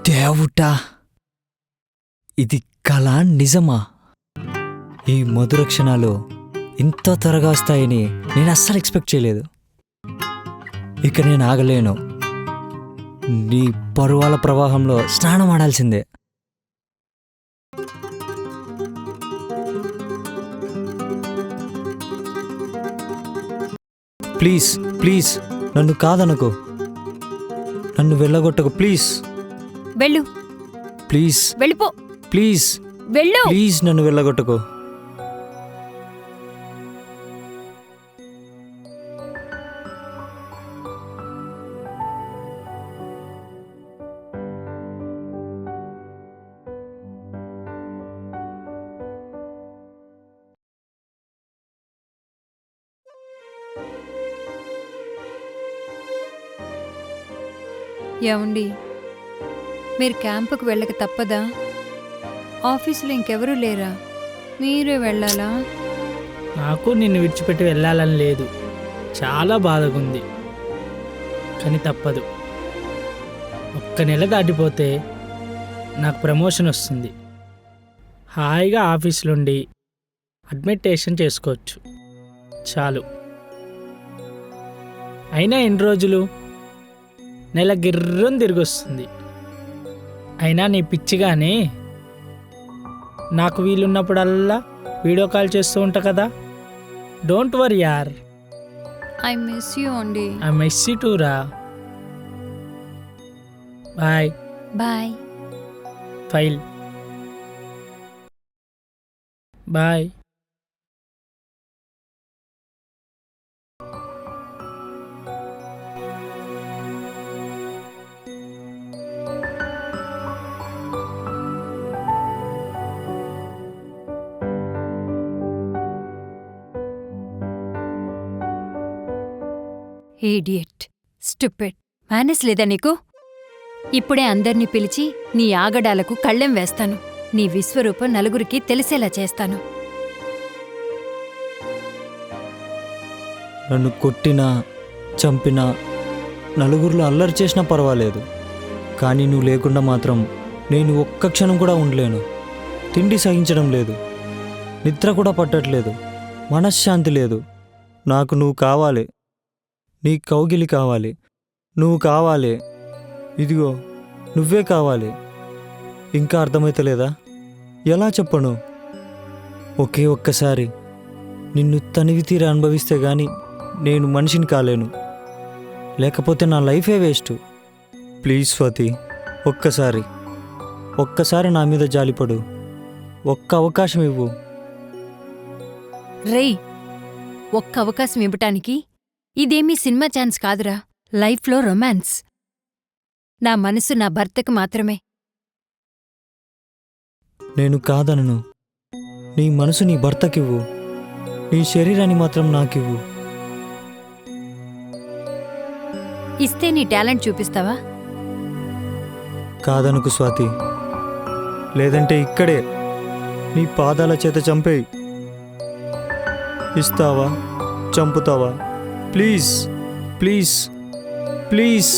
దేవుడా, ఇది కళ నిజమా? ఈ మధుర క్షణాలు ఇంత త్వరగా వస్తాయని నేను అస్సలు ఎక్స్పెక్ట్ చేయలేదు. ఇక నేను ఆగలేను. నీ పరువాల ప్రవాహంలో స్నానం ఆడాల్సిందే. ప్లీజ్ ప్లీజ్ నన్ను కాదనుకో, నన్ను వెళ్ళగొట్టకు. ప్లీజ్ వెళ్ళు, ప్లీజ్ వెళ్ళిపో, ప్లీజ్ వెళ్ళు. ప్లీజ్ నన్ను వెళ్ళగొట్టకు. ఏమండి, మీరు క్యాంపుకు వెళ్ళక తప్పదా? ఆఫీసులో ఇంకెవరూ లేరా? మీరే వెళ్ళాలా? నాకు నిన్ను విడిచిపెట్టి వెళ్ళాలని లేదు. చాలా బాధగా ఉంది, కానీ తప్పదు. ఒక్క నెల దాటిపోతే నాకు ప్రమోషన్ వస్తుంది. హాయిగా ఆఫీసులుండి అడ్మిటేషన్ చేసుకోవచ్చు. చాలు. అయినా ఎన్ని రోజులు? నెల గిర్రం తిరిగి వస్తుంది. అయినా నీ పిచ్చిగానే నాకు వీలున్నప్పుడల్లా వీడియో కాల్ చేస్తూ ఉంటా కదా. డోంట్ వరీ యార్. ఐ మిస్ యూ అండి. ఐ మిస్ యూ టూ రా. Bye bye. ఫైల్. బాయ్. Idiot, stupid. మేనేజ్ లేదా నీకు? ఇప్పుడే అందర్నీ పిలిచి నీ ఆగడాలకు కళ్ళెం వేస్తాను. నీ విశ్వరూపం నలుగురికి తెలిసేలా చేస్తాను. నన్ను కొట్టినా చంపినా నలుగురిలో అల్లరి చేసినా పర్వాలేదు, కానీ నువ్వు లేకుండా మాత్రం నేను ఒక్క క్షణం కూడా ఉండలేను. తిండి సహించడం లేదు, నిద్ర కూడా పట్టట్లేదు, మనశ్శాంతి లేదు. నాకు నువ్వు కావాలి, నీ కౌగిలి కావాలి, నువ్వు కావాలి. ఇదిగో నువ్వే కావాలి. ఇంకా అర్థమైతలేదా? ఎలా చెప్పను? ఒకే ఒక్కసారి నిన్ను తనివి తీరా అనుభవిస్తే గాని నేను మనిషిని కాలేను, లేకపోతే నా లైఫే వేస్ట్. ప్లీజ్ స్వాతి, ఒక్కసారి నా మీద జాలిపడు. ఒక్క అవకాశం ఇవ్వు. రేయ్, ఒక్క అవకాశం ఇవ్వటానికి ఇదేమీ సినిమా ఛాన్స్ కాదురా, లైఫ్లో రొమాన్స్. నా మనసు నా భర్తకు మాత్రమే. నేను కాదనను. నీ మనసు నీ భర్తకివ్వు, నీ శరీరాన్ని మాత్రం నాకివ్వు. ఇస్తే నీ టాలెంట్ చూపిస్తావా? కాదనుకు స్వాతి, లేదంటే ఇక్కడే నీ పాదాల చేత చంపేయి. ఇస్తావా? చంపుతావా? Please please please.